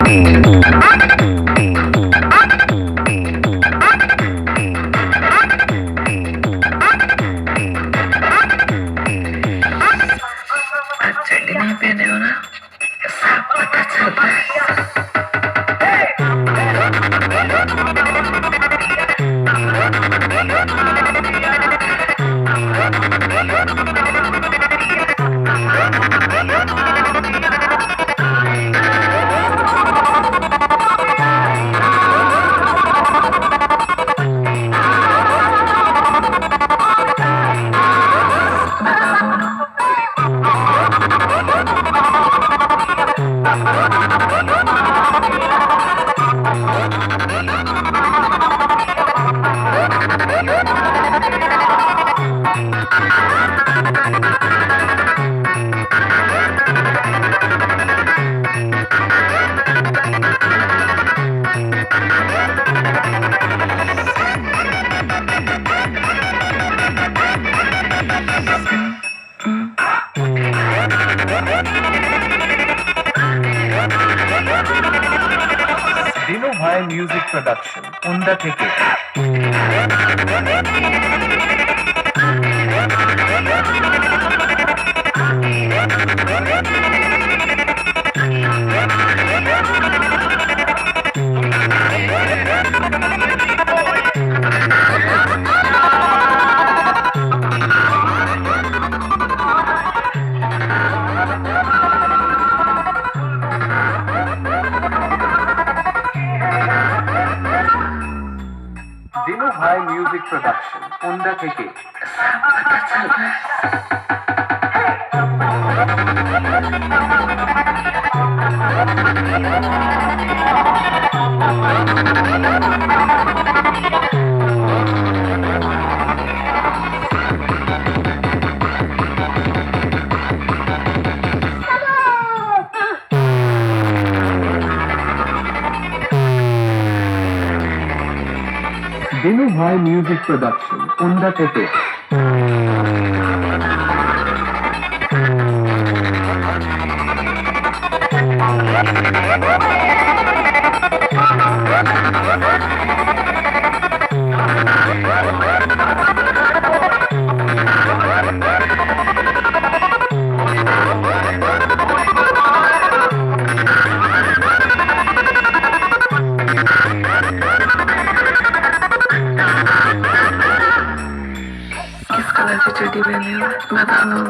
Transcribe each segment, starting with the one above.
आज चड्डी नहीं पहने हो ना, साफ पता चल रहा है। दिनू भाई म्यूजिक प्रोडक्शन उंडा থেকে दिनू भाई म्यूजिक प्रोडक्शन उंडा থেকে पता चल रहा है। दिनू भाई म्यूजिक प्रोडक्शन उंडा থেকে किस कलर की चड्डी पहने हो, बताओ।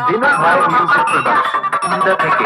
दिनू भाई म्यूजिक प्रोडक्शन उंडा থেকে